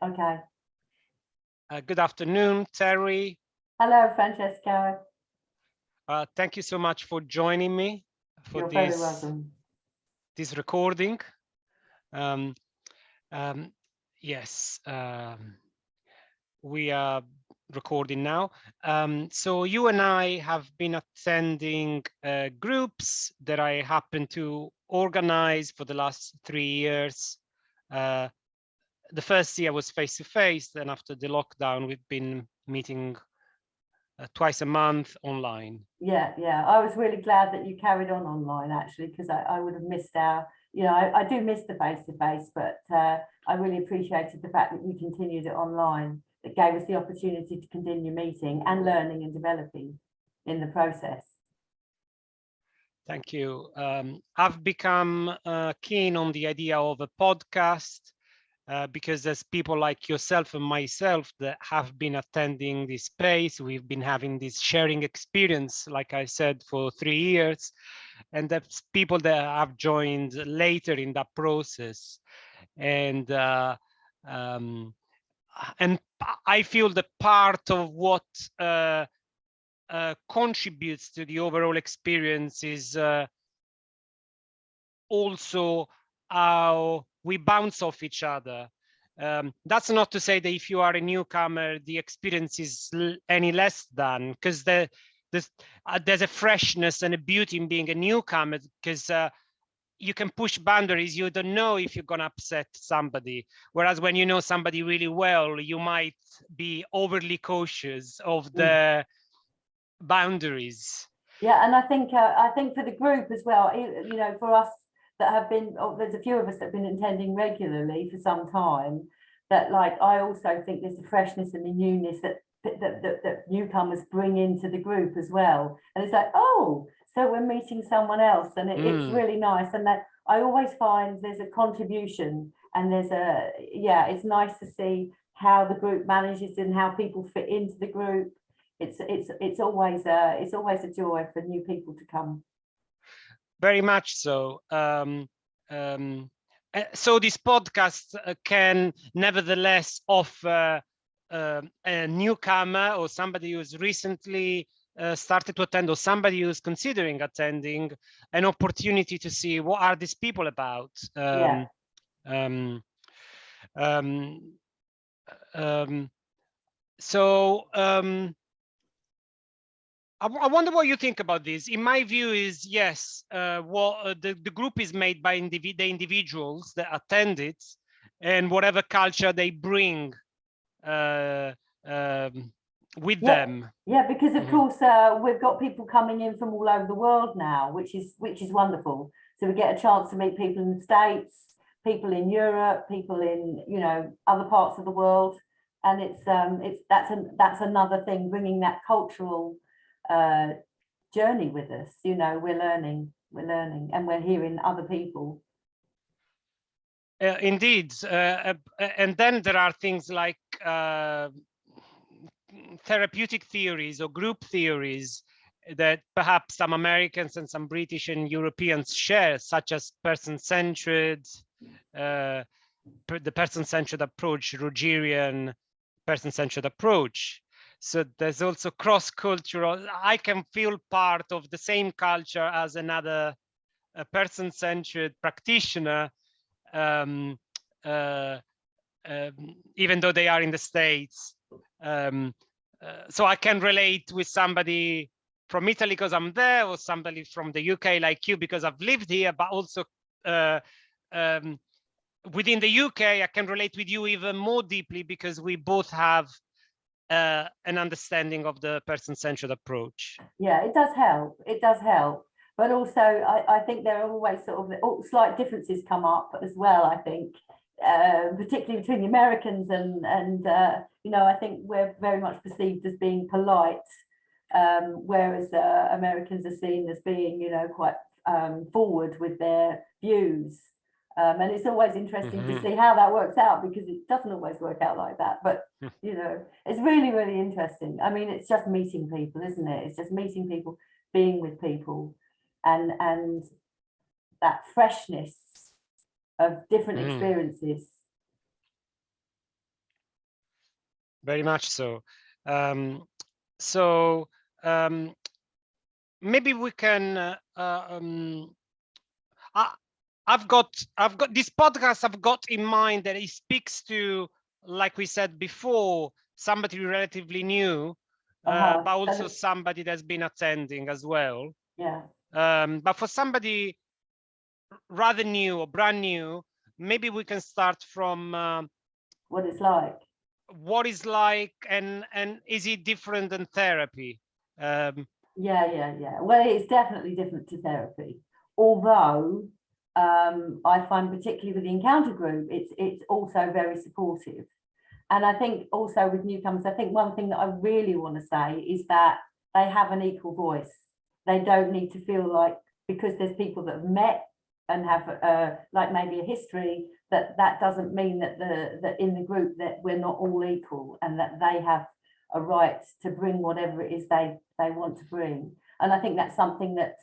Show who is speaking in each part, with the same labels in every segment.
Speaker 1: Okay.
Speaker 2: Good afternoon, Terry.
Speaker 1: Hello, Francesco.
Speaker 2: Thank you so much for joining me for
Speaker 1: You're very welcome.
Speaker 2: this recording. Um, yes, we are recording now. So you and I have been attending groups that I happen to organize for the last 3 years. The first year was face-to-face, then after the lockdown, we've been meeting twice a month online.
Speaker 1: Yeah. I was really glad that you carried on online, actually, because I would have missed our, I do miss the face-to-face, but I really appreciated the fact that you continued it online. It gave us the opportunity to continue meeting and learning and developing in the process.
Speaker 2: Thank you. I've become keen on the idea of a podcast because there's people like yourself and myself that have been attending this space. We've been having this sharing experience, like I said, for 3 years. And there's people that have joined later in that process. And I feel that part of what contributes to the overall experience is also how we bounce off each other. That's not to say that if you are a newcomer, the experience is any less than, because there's a freshness and a beauty in being a newcomer, because you can push boundaries. You don't know if you're going to upset somebody. Whereas when you know somebody really well, you might be overly cautious of the boundaries.
Speaker 1: Yeah, and I think for the group as well, for us that have been, there's a few of us that have been attending regularly for some time, that I also think there's the freshness and the newness that newcomers bring into the group as well. And it's like, oh, so we're meeting someone else, and it's really nice. And that I always find there's a contribution, and it's nice to see how the group manages and how people fit into the group. It's always a joy for new people to come.
Speaker 2: Very much so. So this podcast can nevertheless offer a newcomer or somebody who's recently started to attend, or somebody who's considering attending, an opportunity to see what are these people about. I wonder what you think about this. In my view is, yes, the group is made by the individuals that attend it, and whatever culture they bring with them.
Speaker 1: Yeah, because of course we've got people coming in from all over the world now, which is wonderful. So we get a chance to meet people in the States, people in Europe, people in other parts of the world, and that's another thing, bringing that cultural journey with us. We're learning, and we're hearing other people.
Speaker 2: Indeed, and then there are things like therapeutic theories or group theories that perhaps some Americans and some British and Europeans share, such as person-centered, the person-centered approach, Rogerian person-centered approach. So there's also cross-cultural. I can feel part of the same culture as another person-centered practitioner, even though they are in the States. So I can relate with somebody from Italy because I'm there, or somebody from the UK like you because I've lived here, but also within the UK, I can relate with you even more deeply because we both have an understanding of the person-centered approach.
Speaker 1: Yeah, it does help. It does help. But also, I think there are always sort of slight differences come up as well, I think, particularly between the Americans and I think we're very much perceived as being polite, whereas Americans are seen as being, quite forward with their views. And it's always interesting to see how that works out, because it doesn't always work out like that. But, it's really, really interesting. I mean, it's just meeting people, isn't it? It's just meeting people, being with people, and that freshness of different experiences.
Speaker 2: very much so. So maybe we can. I've got this podcast. I've got in mind that it speaks to, like we said before, somebody relatively new, but also somebody that's been attending as well.
Speaker 1: Yeah.
Speaker 2: But for somebody rather new or brand new, maybe we can start from
Speaker 1: what it's like.
Speaker 2: What is like, and is it different than therapy?
Speaker 1: Yeah. Well, it's definitely different to therapy. Although I find, particularly with the encounter group, it's also very supportive. And I think also with newcomers, I think one thing that I really want to say is that they have an equal voice. They don't need to feel like, because there's people that have met and have like maybe a history, that doesn't mean that that in the group that we're not all equal, and that they have a right to bring whatever it is they want to bring. And I think that's something that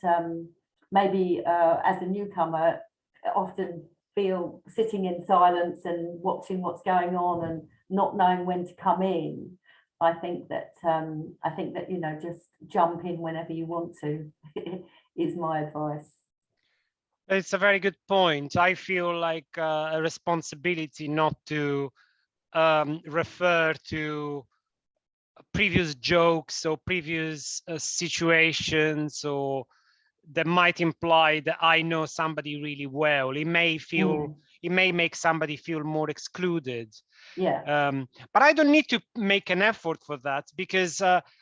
Speaker 1: maybe as a newcomer often feel sitting in silence and watching what's going on and not knowing when to come in. I think that you know, just jump in whenever you want to is my advice.
Speaker 2: It's a very good point. I feel like a responsibility not to refer to previous jokes or previous situations, or that might imply that I know somebody really well. It may feel, it may make somebody feel more excluded.
Speaker 1: Yeah.
Speaker 2: But I don't need to make an effort for that, because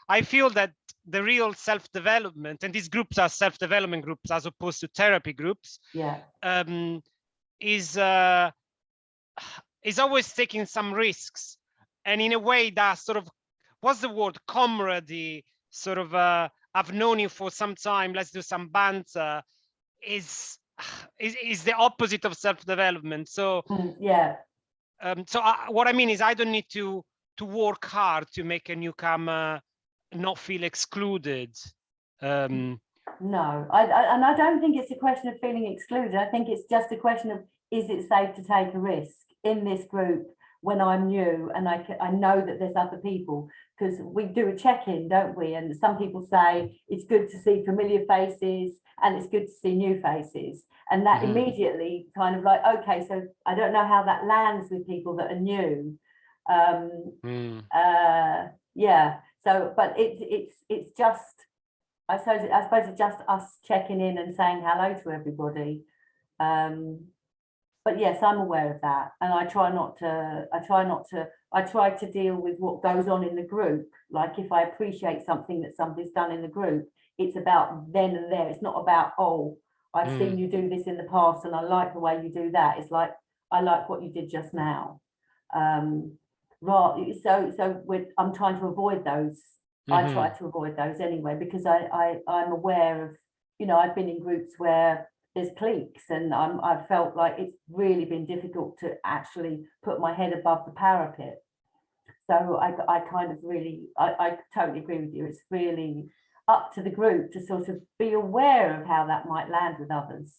Speaker 2: I feel that the real self-development, and these groups are self-development groups as opposed to therapy groups,
Speaker 1: Yeah.
Speaker 2: Is always taking some risks, and in a way that sort of, what's the word, camaraderie, sort of I've known you for some time, let's do some banter, is the opposite of self-development. So
Speaker 1: yeah.
Speaker 2: So what I mean is, I don't need to work hard to make a newcomer not feel excluded.
Speaker 1: No, and I don't think it's a question of feeling excluded. I think it's just a question of, is it safe to take a risk in this group when I'm new and I know that there's other people? Because we do a check-in, don't we? And some people say it's good to see familiar faces and it's good to see new faces. And that immediately kind of like, okay, so I don't know how that lands with people that are new. Yeah. So, but it's just, I suppose it's just us checking in and saying hello to everybody. But yes, I'm aware of that, and I try to deal with what goes on in the group. Like if I appreciate something that somebody's done in the group, it's about then and there. It's not about, oh, I've seen you do this in the past and I like the way you do that. It's like, I like what you did just now. Right. So I'm trying to avoid those. I try to avoid those anyway, because I'm aware of, you know, I've been in groups where there's cliques, and I've felt like it's really been difficult to actually put my head above the parapet. So I kind of really, I totally agree with you. It's really up to the group to sort of be aware of how that might land with others.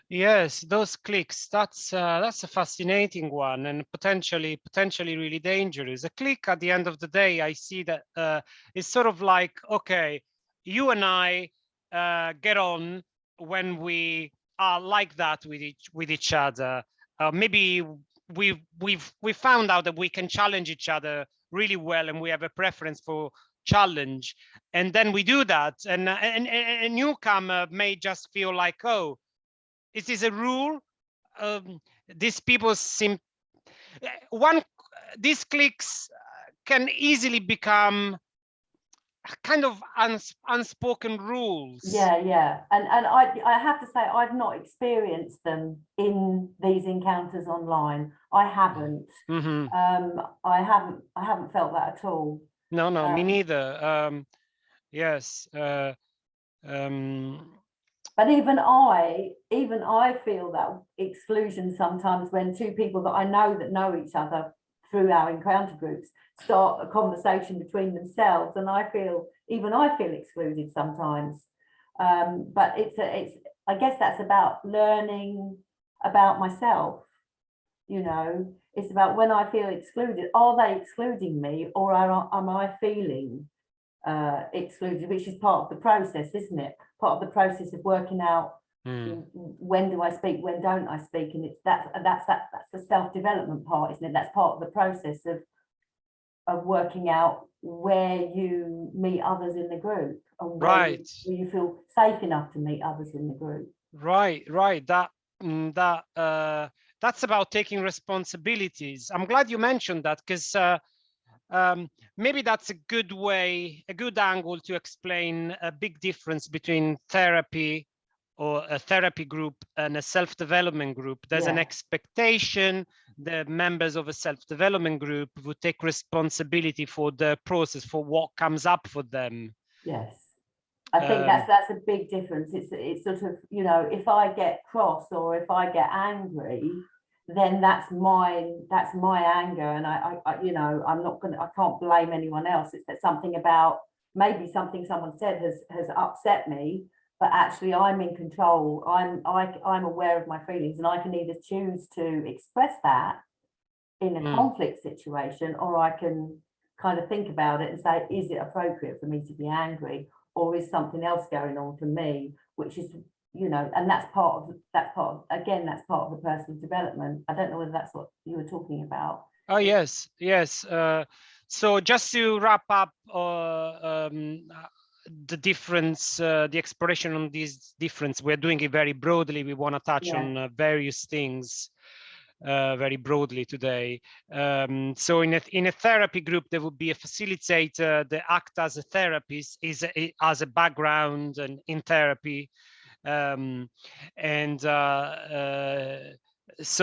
Speaker 2: Yes, those cliques, that's a fascinating one, and potentially really dangerous. A clique, at the end of the day, I see that it's sort of like, okay, you and I get on when we are like that with each other. Maybe we found out that we can challenge each other really well, and we have a preference for challenge, and then we do that, and a newcomer may just feel like, oh, it is a rule. These people seem, these cliques can easily become kind of unspoken rules.
Speaker 1: Yeah. And I have to say, I've not experienced them in these encounters online. I haven't. I haven't felt that at all.
Speaker 2: No, me neither. Yes.
Speaker 1: But even I feel that exclusion sometimes when two people that I know that know each other through our encounter groups start a conversation between themselves, and I feel excluded sometimes. But it's I guess that's about learning about myself. You know, it's about when I feel excluded, are they excluding me, or am I feeling excluded, which is part of the process, isn't it? Part of the process of working out when do I speak, when don't I speak, and it's that's the self-development part, isn't it? That's part of the process of working out where you meet others in the group, and where you feel safe enough to meet others in the group.
Speaker 2: Right. That's about taking responsibilities. I'm glad you mentioned that, because maybe that's a good way, a good angle to explain a big difference between therapy or a therapy group and a self-development group. There's an expectation the members of a self-development group would take responsibility for the process, for what comes up for them.
Speaker 1: Yes, I think that's a big difference. It's sort of, you know, if I get cross or if I get angry, then that's my anger, and I you know, I can't blame anyone else. It's that something about, maybe something someone said has upset me, but actually I'm in control. I'm aware of my feelings, and I can either choose to express that in a conflict situation, or I can kind of think about it and say, is it appropriate for me to be angry, or is something else going on for me, which is, you know, and that's part of the personal development. I don't know whether that's what you were talking about.
Speaker 2: Oh, yes. So just to wrap up the difference, the exploration on these difference, we're doing it very broadly. We want to touch on various things very broadly today. So in a therapy group, there would be a facilitator that acts as a therapist, as a background and in therapy. So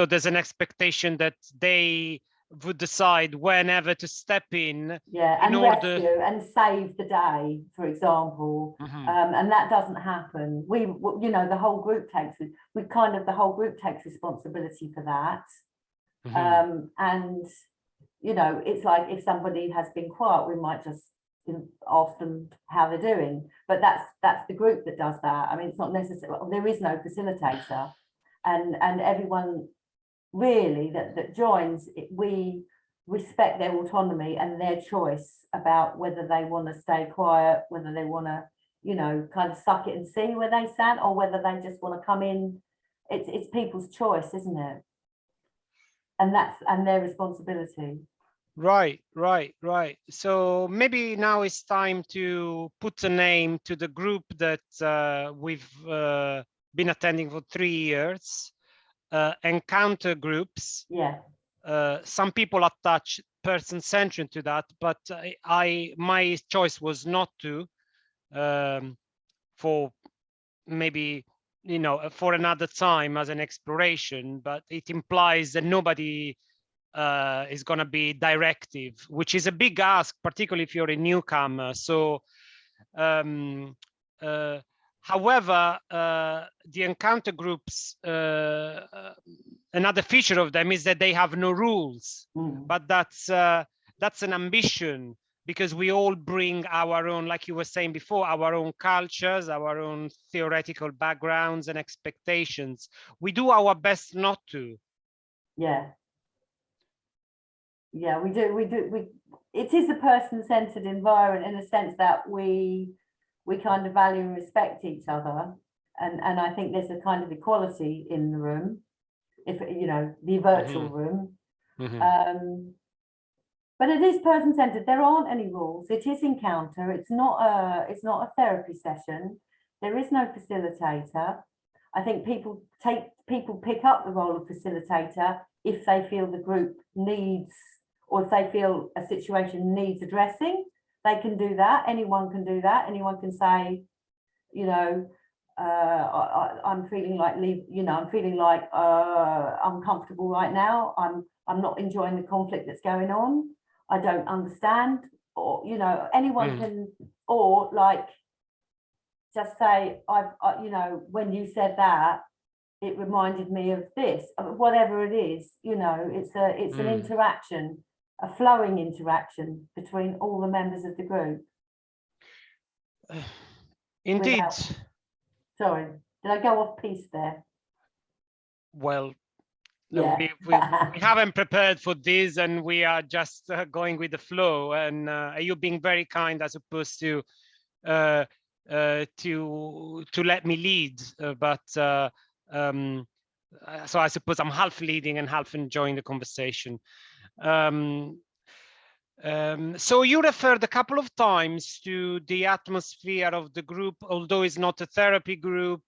Speaker 2: there's an expectation that they would decide whenever to step in.
Speaker 1: And rescue and save the day, for example. And that doesn't happen. You know, the whole group takes responsibility for that. And you know, it's like if somebody has been quiet, we might just ask them how they're doing, but that's the group that does that. I mean, it's not necessarily, there is no facilitator, and everyone really that joins, we respect their autonomy and their choice about whether they want to stay quiet, whether they want to, you know, kind of suck it and see where they stand, or whether they just want to come in. It's people's choice, isn't it? And their responsibility.
Speaker 2: Right. So maybe now it's time to put a name to the group that we've been attending for 3 years. Encounter groups. Some people attach person-centered to that, but my choice was not to, for maybe, you know, for another time as an exploration, but it implies that nobody is going to be directive, which is a big ask, particularly if you're a newcomer. So however, the encounter groups, another feature of them is that they have no rules, but that's an ambition, because we all bring our own, like you were saying before, our own cultures, our own theoretical backgrounds and expectations. We do our best not to.
Speaker 1: We do. It is a person-centered environment in the sense that we kind of value and respect each other, and I think there's a kind of equality in the room, if you know, the virtual room. But it is person-centered. There aren't any rules. It is encounter. It's not a therapy session. There is no facilitator. I think people pick up the role of facilitator if they feel the group needs, or if they feel a situation needs addressing. They can do that. Anyone can do that. Anyone can say, you know, I'm feeling like I'm feeling like uncomfortable right now. I'm not enjoying the conflict that's going on. I don't understand, or you know, anyone can, or like just say, you know, when you said that, it reminded me of this, whatever it is. You know, it's an interaction, a flowing interaction between all the members of the group.
Speaker 2: Indeed.
Speaker 1: Sorry, did I go off piece there?
Speaker 2: Well,
Speaker 1: Yeah.
Speaker 2: We haven't prepared for this, and we are just going with the flow. And you being very kind as opposed to let me lead. So I suppose I'm half leading and half enjoying the conversation. So you referred a couple of times to the atmosphere of the group, although it's not a therapy group,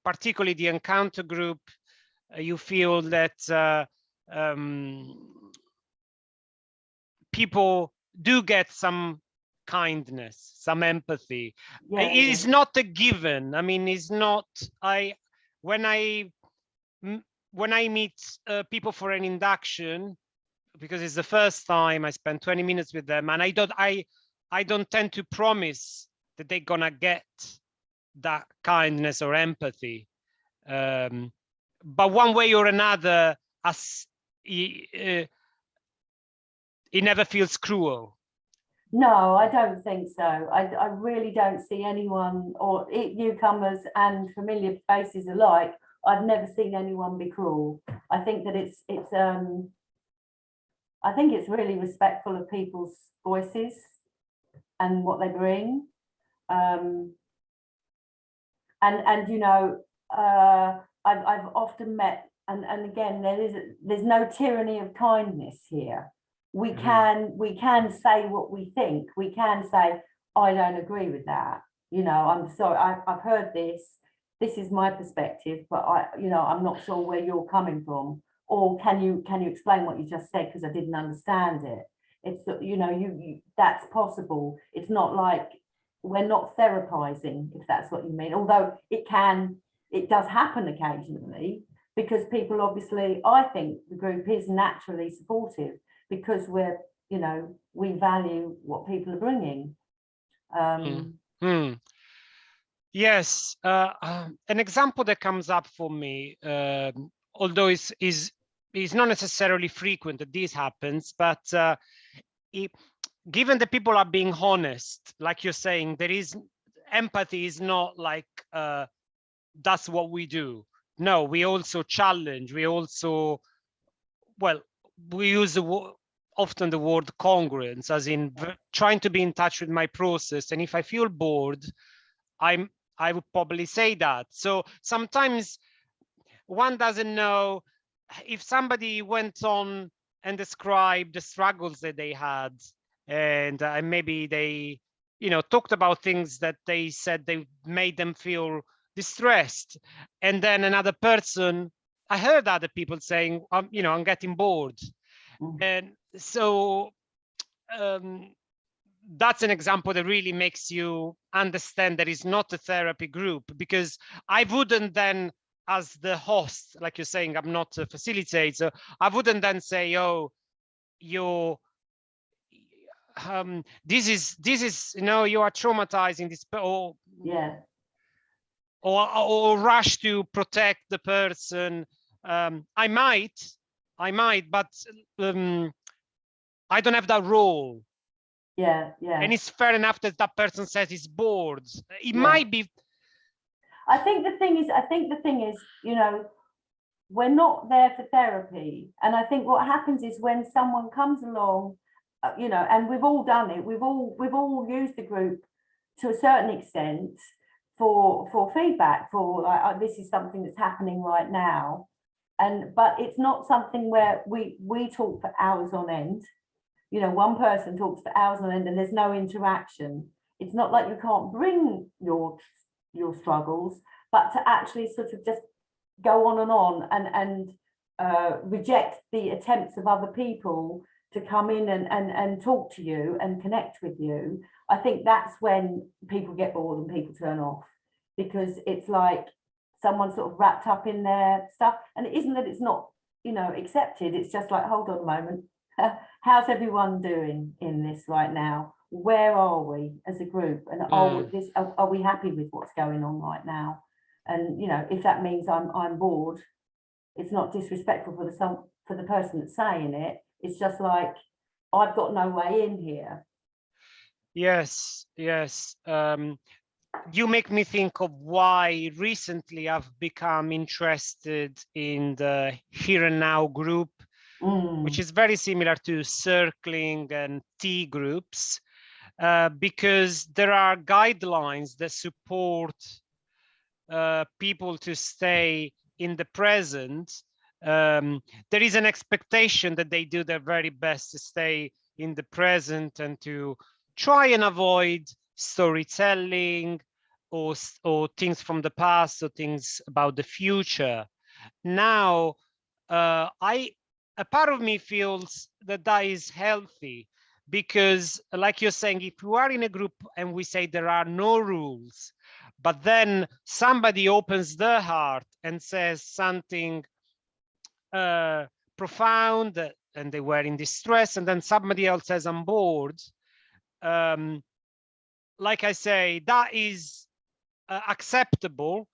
Speaker 2: particularly the encounter group. You feel that people do get some kindness, some empathy.
Speaker 1: Yeah,
Speaker 2: It is not a given. I mean, it's not. When I meet people for an induction, because it's the first time I spend 20 minutes with them, and I don't tend to promise that they're gonna get that kindness or empathy. But one way or another, it never feels cruel.
Speaker 1: no, I don't think so. I really don't see anyone, or newcomers and familiar faces alike. I've never seen anyone be cruel. I think that I think it's really respectful of people's voices and what they bring. And you know, I've often met, and again, there's no tyranny of kindness here. We can say what we think. We can say, I don't agree with that. You know, I'm sorry, I've heard this. This is my perspective, but I'm not sure where you're coming from. Or can you explain what you just said, because I didn't understand it. It's, that's possible. It's not like we're not therapizing, if that's what you mean, although it does happen occasionally, because people obviously, I think the group is naturally supportive, because we value what people are bringing.
Speaker 2: Yes, an example that comes up for me, although is not necessarily frequent that this happens, but given that people are being honest, like you're saying, there is empathy is not like that's what we do. No, we also challenge. We also, well, we use often the word congruence, as in trying to be in touch with my process. And if I feel bored, I would probably say that. So sometimes one doesn't know if somebody went on and described the struggles that they had, and maybe they, talked about things that they said they made them feel distressed, and then another person, I heard other people saying, I'm getting bored. And so that's an example that really makes you understand that it's not a therapy group, because I wouldn't then, as the host, like you're saying, I'm not a facilitator, I wouldn't then say, oh, this is you are traumatizing this, or
Speaker 1: Yeah.
Speaker 2: Or rush to protect the person. I might, but I don't have that role.
Speaker 1: Yeah.
Speaker 2: And it's fair enough that that person says he's bored. It
Speaker 1: Yeah.
Speaker 2: might be.
Speaker 1: I think the thing is, we're not there for therapy. And I think what happens is when someone comes along, and we've all done it, we've all used the group to a certain extent for feedback, for like, oh, this is something that's happening right now. But it's not something where we talk for hours on end. One person talks for hours on end and there's no interaction. It's not like you can't bring your struggles, but to actually sort of just go on and reject the attempts of other people to come in and talk to you and connect with you. I think that's when people get bored and people turn off, because it's like someone's sort of wrapped up in their stuff. And it isn't that it's not, accepted. It's just like, hold on a moment. How's everyone doing in this right now? Where are we as a group? And are we happy with what's going on right now? And if that means I'm bored, it's not disrespectful for the person that's saying it. It's just like, I've got no way in here.
Speaker 2: Yes. you make me think of why recently I've become interested in the Here and Now group, which is very similar to circling and tea groups, because there are guidelines that support people to stay in the present. There is an expectation that they do their very best to stay in the present and to try and avoid storytelling or things from the past or things about the future. Now, a part of me feels that that is healthy, because like you're saying, if you are in a group and we say there are no rules, but then somebody opens their heart and says something profound and they were in distress, and then somebody else says I'm bored, like I say, that is acceptable,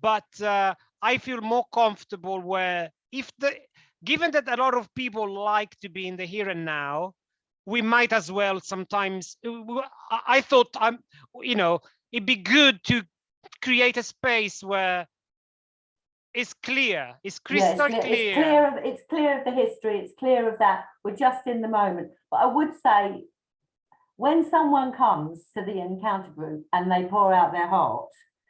Speaker 2: but I feel more comfortable where given that a lot of people like to be in the here and now, we might as well sometimes, I thought it'd be good to create a space where it's clear, it's crystal clear.
Speaker 1: It's clear of the history, it's clear of that. We're just in the moment. But I would say, when someone comes to the encounter group and they pour out their heart,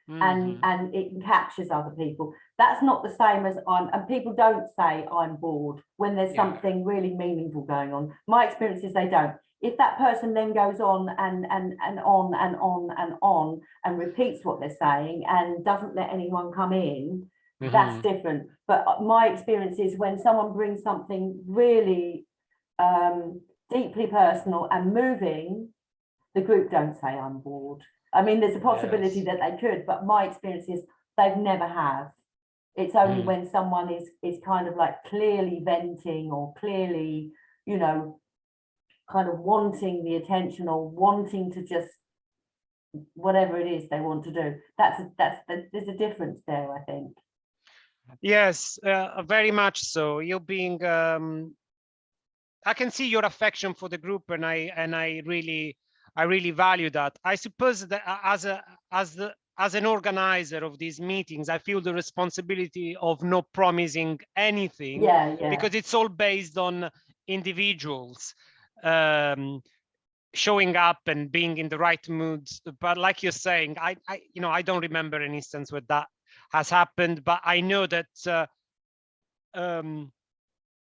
Speaker 1: and it captures other people, that's not the same as and people don't say I'm bored when there's something really meaningful going on. My experience is they don't. If that person then goes on and on and on and on and repeats what they're saying and doesn't let anyone come in, that's different. But my experience is when someone brings something really deeply personal and moving, the group don't say I'm bored. I mean, there's a possibility that they could, but my experience is they've never have. It's only when someone is kind of like clearly venting or clearly, kind of wanting the attention or wanting to just whatever it is they want to do. There's a difference there, I think.
Speaker 2: Yes, very much so. You're being, I can see your affection for the group, and I really value that. I suppose that as an organizer of these meetings, I feel the responsibility of not promising anything, because it's all based on individuals showing up and being in the right mood. But like you're saying, I don't remember an instance where that has happened, but I know that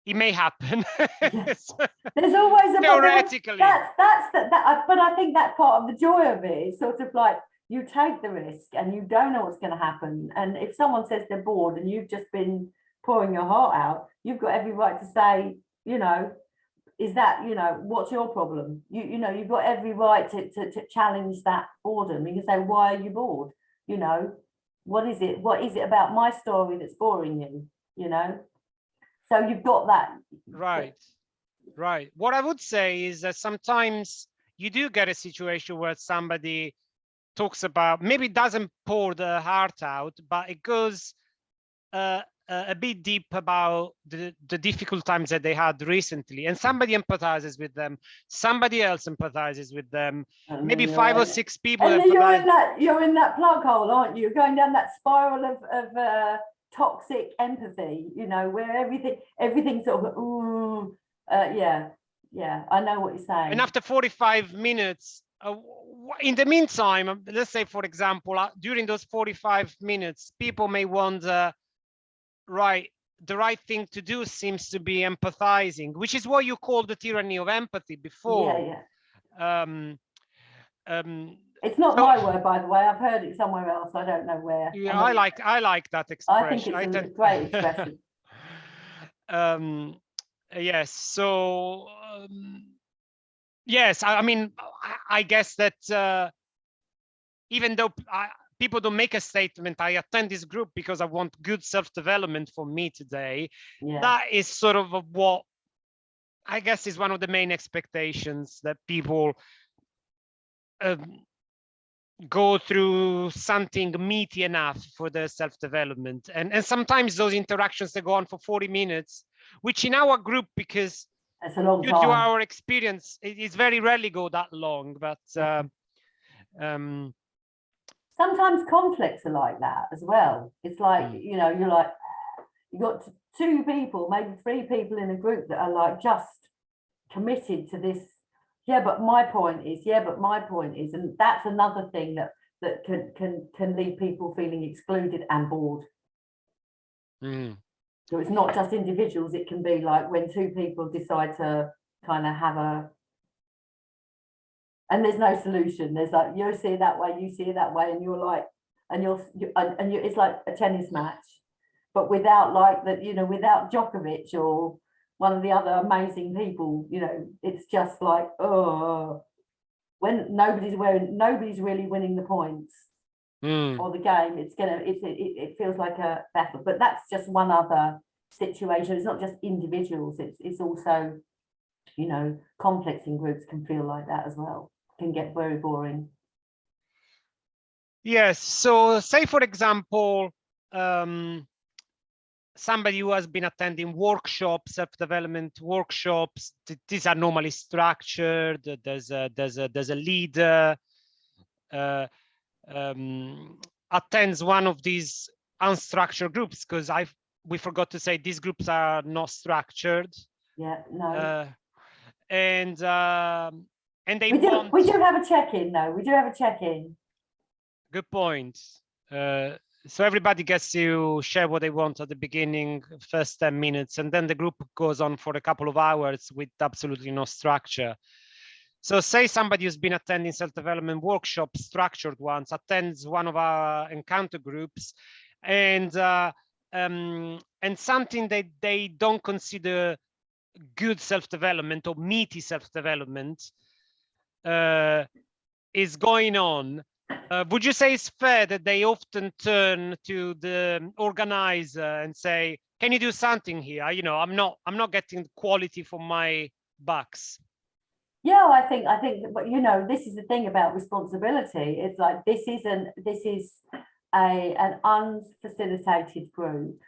Speaker 2: it may happen.
Speaker 1: There's always a
Speaker 2: theoretically.
Speaker 1: But I think that's part of the joy of it. It's sort of like you take the risk and you don't know what's going to happen. And if someone says they're bored and you've just been pouring your heart out, you've got every right to say, is that, what's your problem? You've got every right to challenge that boredom. You can say, why are you bored? What is it? What is it about my story that's boring you? So you've got that.
Speaker 2: Right. What I would say is that sometimes you do get a situation where somebody talks about, maybe doesn't pour the heart out, but it goes a bit deep about the difficult times that they had recently, and somebody empathizes with them, somebody else empathizes with them, maybe 5 or 6 people.
Speaker 1: And then you're in that plug hole, aren't you? Going down that spiral of toxic empathy, where everything sort of I know what you're saying.
Speaker 2: And after 45 minutes, in the meantime, let's say, for example, during those 45 minutes, people may wonder, the right thing to do seems to be empathizing, which is what you called the tyranny of empathy before.
Speaker 1: It's not my word, by the way. I've heard it somewhere else. I don't know where.
Speaker 2: Yeah, I like that expression.
Speaker 1: I think it's a great expression.
Speaker 2: Yes. So yes, I mean, I guess that even though people don't make a statement, I attend this group because I want good self-development for me today. That is sort of what I guess is one of the main expectations, that people go through something meaty enough for their self-development. And sometimes those interactions, they go on for 40 minutes, which in our group, because
Speaker 1: that's a long
Speaker 2: due to our experience, it's very rarely go that long. But
Speaker 1: sometimes conflicts are like that as well. It's like, you know, you're like, you got two people, maybe three people in a group that are like just committed to this. Yeah, but my point is, yeah, but my point is, and that's another thing that can leave people feeling excluded and bored. So it's not just individuals, it can be like when two people decide to kind of have and there's no solution. There's like, you see it that way, you see it that way, and you're like, and it's like a tennis match, but without like that, you know, without Djokovic or one of the other amazing people, you know, it's just like, oh, when nobody's really winning the points or the game, it feels like a battle. But that's just one other situation. It's not just individuals, it's also, you know, conflicts in groups can feel like that as well, can get very boring.
Speaker 2: Yes, so say for example, somebody who has been attending workshops, self-development workshops, these are normally structured. There's a leader, attends one of these unstructured groups, because we forgot to say these groups are not structured.
Speaker 1: Yeah, no.
Speaker 2: And they
Speaker 1: we do have a check-in though. We do have a check-in.
Speaker 2: Good point. So everybody gets to share what they want at the beginning, first 10 minutes, and then the group goes on for a couple of hours with absolutely no structure. So say somebody who's been attending self-development workshops, structured ones, attends one of our encounter groups, and something that they don't consider good self-development or meaty self-development is going on. Would you say it's fair that they often turn to the organizer and say, "Can you do something here? You know, I'm not getting quality for my bucks."
Speaker 1: Yeah, I think, but you know, this is the thing about responsibility. It's like this is an unfacilitated group,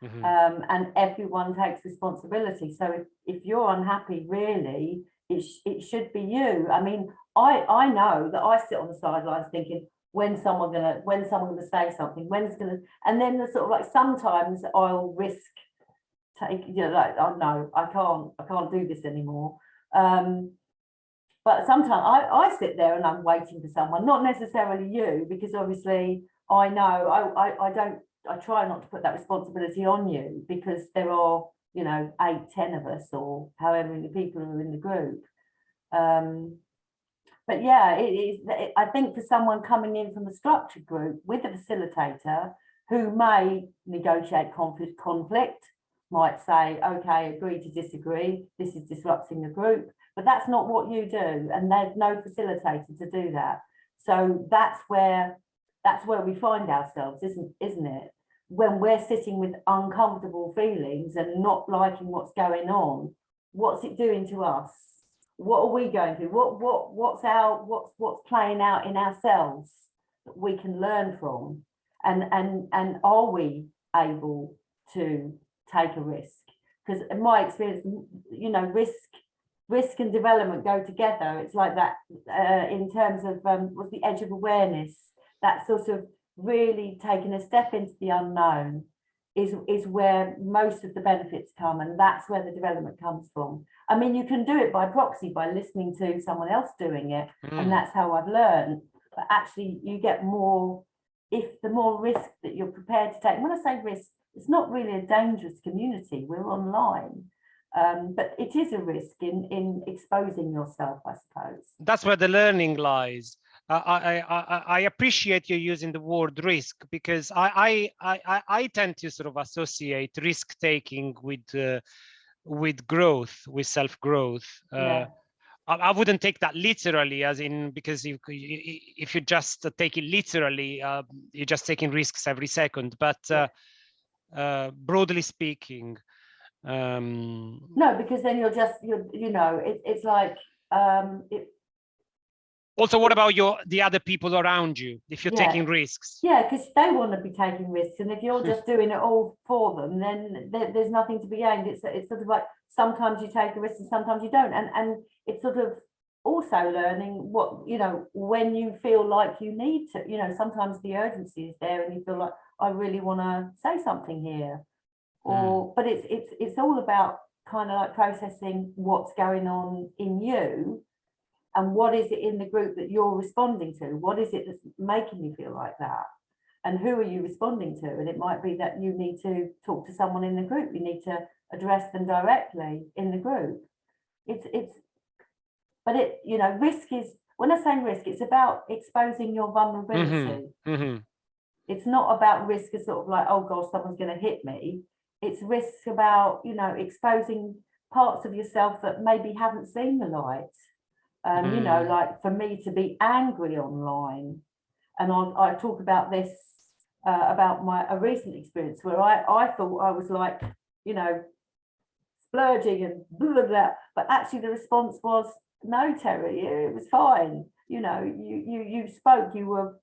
Speaker 1: and everyone takes responsibility. So if you're unhappy, really, it should be you. I mean, I know that I sit on the sidelines thinking, when's someone gonna say something, and then the sort of like sometimes I'll risk you know, like, oh no, I can't do this anymore. But sometimes I sit there and I'm waiting for someone, not necessarily you, because obviously I know I try not to put that responsibility on you, because there are, you know, 8, 10 of us or however many people are in the group. But yeah, I think for someone coming in from a structured group with a facilitator who may negotiate conflict, might say, okay, agree to disagree, this is disrupting the group, but that's not what you do, and there's no facilitator to do that. So that's where we find ourselves, isn't it? When we're sitting with uncomfortable feelings and not liking what's going on, what's it doing to us? What are we going through? What's playing out in ourselves that we can learn from? And are we able to take a risk? Because in my experience, you know, risk and development go together. It's like that in terms of what's the edge of awareness, that sort of really taking a step into the unknown is where most of the benefits come, and that's where the development comes from. I mean, you can do it by proxy, by listening to someone else doing it, and that's how I've learned. But actually, you get more if the more risk that you're prepared to take. And when I say risk, it's not really a dangerous community. We're online, but it is a risk in exposing yourself, I suppose.
Speaker 2: That's where the learning lies. I appreciate you using the word risk, because I tend to sort of associate risk taking with growth, with self-growth. I wouldn't take that literally, as in, because if you just take it literally, you're just taking risks every second. But broadly speaking,
Speaker 1: no, because then you know, it's like
Speaker 2: also, what about the other people around you, if you're taking risks?
Speaker 1: Yeah, because they want to be taking risks, and if you're just doing it all for them, then there's nothing to be gained. It's sort of like sometimes you take a risk and sometimes you don't, and it's sort of also learning what, you know, when you feel like you need to, you know, sometimes the urgency is there and you feel like, I really want to say something here. Or, but it's all about kind of like processing what's going on in you, and what is it in the group that you're responding to? What is it that's making you feel like that? And who are you responding to? And it might be that you need to talk to someone in the group. You need to address them directly in the group. But it, you know, risk is, when I say risk, it's about exposing your vulnerability. It's not about risk as sort of like, oh gosh, someone's going to hit me. It's risk about, you know, exposing parts of yourself that maybe haven't seen the light. You know, like for me to be angry online, and I talk about this, about a recent experience where I thought I was like, you know, splurging and blah, blah, blah, but actually the response was, no, Terry, it was fine. You know, you spoke, you were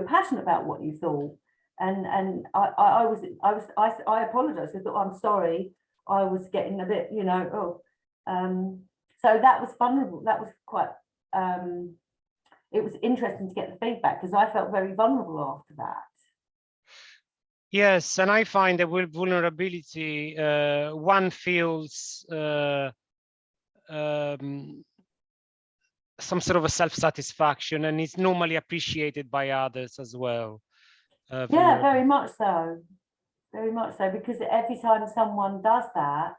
Speaker 1: passionate about what you thought. And I apologized. I thought, I'm sorry, I was getting a bit, you know, so that was vulnerable. That was quite, it was interesting to get the feedback, because I felt very vulnerable after that.
Speaker 2: Yes, and I find that with vulnerability, one feels some sort of a self-satisfaction, and it's normally appreciated by others as well.
Speaker 1: Yeah, very much so. Very much so, because every time someone does that,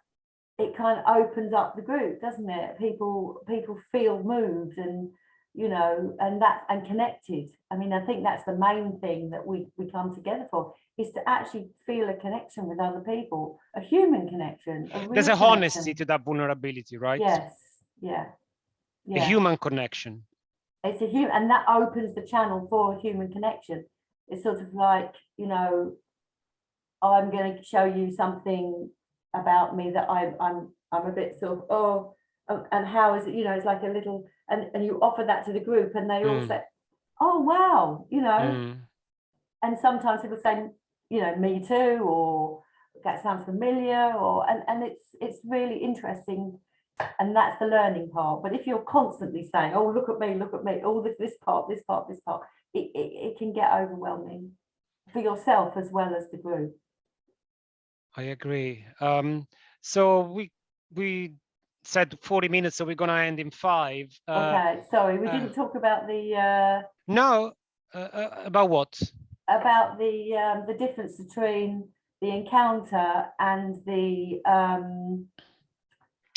Speaker 1: it kind of opens up the group, doesn't it? People feel moved and, you know, and connected. I mean, I think that's the main thing that we come together for, is to actually feel a connection with other people, a human connection.
Speaker 2: There's a
Speaker 1: connection.
Speaker 2: honesty to that vulnerability, right?
Speaker 1: Yes, yeah.
Speaker 2: A human connection.
Speaker 1: It's a human, and that opens the channel for a human connection. It's sort of like, you know, I'm going to show you something about me that I'm a bit sort of, and how is it, you know, it's like a little, and you offer that to the group, and they all say, oh wow, you know. And sometimes people say, you know, me too, or that sounds familiar, or and it's really interesting, and that's the learning part. But if you're constantly saying, oh, look at me, oh, this part, it can get overwhelming for yourself as well as the group.
Speaker 2: I agree. So we said 40 minutes, so we're going to end in 5.
Speaker 1: Okay, sorry, we didn't talk about the
Speaker 2: no, about what?
Speaker 1: About the difference between the encounter and the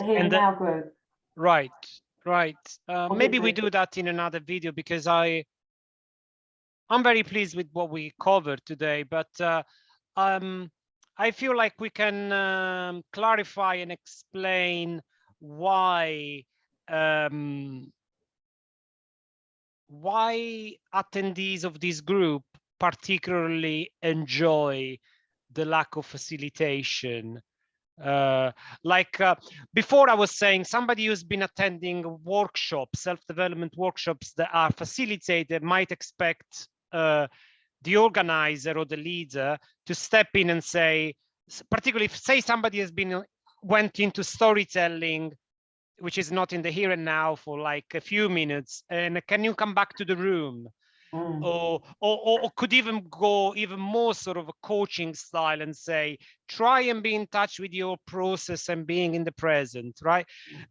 Speaker 1: here and now group.
Speaker 2: Right. Maybe we do that in another video, because I'm very pleased with what we covered today, but I feel like we can clarify and explain why attendees of this group particularly enjoy the lack of facilitation. Before I was saying, somebody who's been attending workshops, self-development workshops that are facilitated, might expect the organizer or the leader to step in and say, particularly if, say, somebody has went into storytelling, which is not in the here and now, for like a few minutes, and can you come back to the room? Or could even go even more sort of a coaching style and say, try and be in touch with your process and being in the present, right?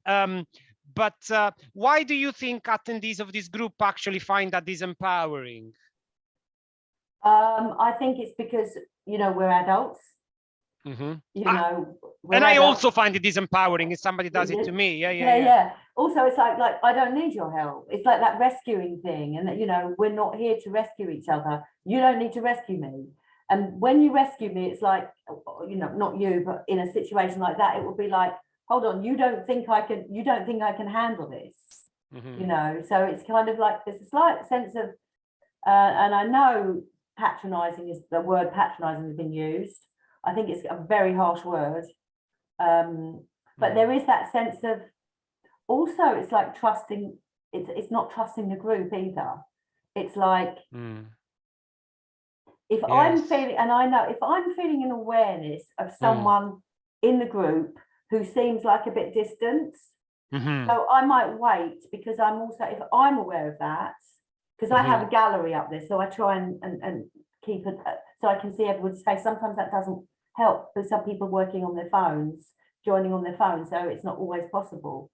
Speaker 2: But why do you think attendees of this group actually find that disempowering?
Speaker 1: I think it's because, you know, we're adults. You know,
Speaker 2: and I also find it disempowering if somebody does it to me. Yeah.
Speaker 1: Also, it's like I don't need your help. It's like that rescuing thing, and that, you know, we're not here to rescue each other. You don't need to rescue me. And when you rescue me, it's like, you know, not you, but in a situation like that, it will be like, hold on, you don't think I can handle this. You know, so it's kind of like there's a slight sense of, and I know patronizing is the word, patronizing has been used. I think it's a very harsh word, but there is that sense of, also it's like trusting, it's not trusting the group either. It's like, if I'm feeling, and I know if I'm feeling an awareness of someone in the group who seems like a bit distant,
Speaker 2: Mhm.
Speaker 1: So I might wait because I'm also, if I'm aware of that, because I have a gallery up there, so I try and keep it, so I can see everyone's face. Sometimes that doesn't help with some people working on their phones, joining on their phones, so it's not always possible.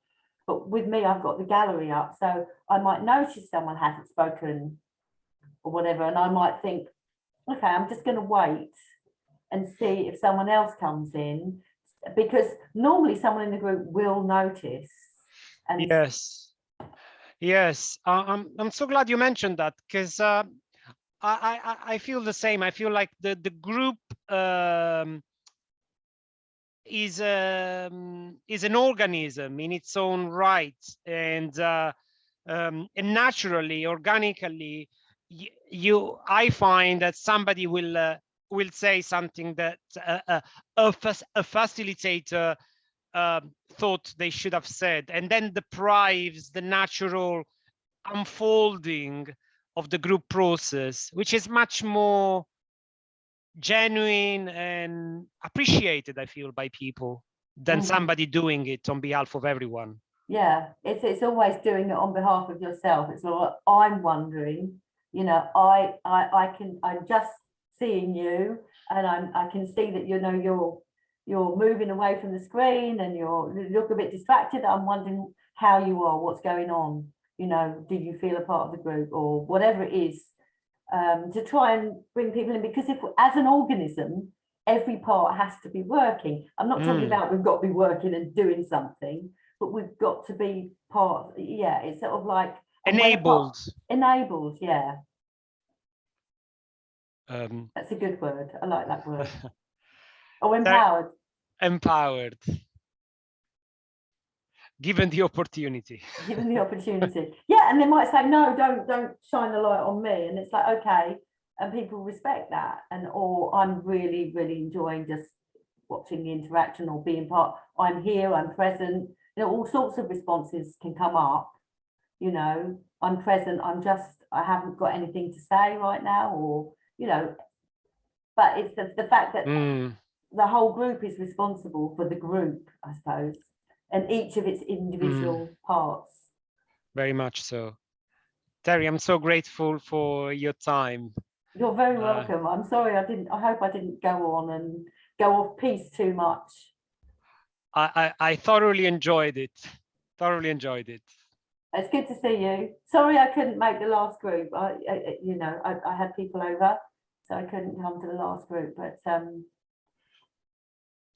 Speaker 1: But with me, I've got the gallery up, so I might notice someone hasn't spoken or whatever, and I might think, okay, I'm just going to wait and see if someone else comes in, because normally someone in the group will notice. And
Speaker 2: Yes, yes. I'm so glad you mentioned that, because I feel the same. I feel like the group is an organism in its own right, and naturally, organically, I find that somebody will say something that a facilitator thought they should have said, and then deprives the natural unfolding of the group process, which is much more genuine and appreciated, I feel, by people than somebody doing it on behalf of everyone.
Speaker 1: yeah, it's always doing it on behalf of yourself. It's like, I'm wondering, you know, I'm just seeing you, and I can see that, you know, you're moving away from the screen and you look a bit distracted. I'm wondering how you are, what's going on, you know, do you feel a part of the group or whatever it is, to try and bring people in, because if as an organism, every part has to be working. I'm not talking about we've got to be working and doing something, but we've got to be part. Yeah, it's sort of like
Speaker 2: Enabled.
Speaker 1: Enabled, yeah. That's a good word. I like that word. Oh, empowered.
Speaker 2: Empowered. Given the opportunity.
Speaker 1: Given the opportunity. Yeah, and they might say, no, don't shine the light on me. And it's like, okay, and people respect that. And or I'm really, really enjoying just watching the interaction or being part. I'm here, I'm present. You know, all sorts of responses can come up. You know, I'm present, I haven't got anything to say right now, or, you know, but it's the fact that the whole group is responsible for the group, I suppose, and each of its individual parts.
Speaker 2: Very much so. Terry, I'm so grateful for your time.
Speaker 1: You're very welcome. I'm sorry I hope I didn't go on and go off piece too much.
Speaker 2: I thoroughly enjoyed it. Thoroughly enjoyed it.
Speaker 1: It's good to see you. Sorry I couldn't make the last group. You know, I had people over, so I couldn't come to the last group, but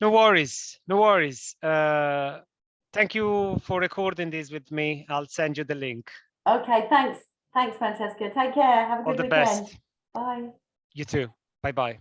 Speaker 2: no worries, no worries. Thank you for recording this with me. I'll send you the link.
Speaker 1: Okay, thanks, Francesca. Take care. Have a good weekend.
Speaker 2: All the best.
Speaker 1: Bye.
Speaker 2: You too. Bye-bye.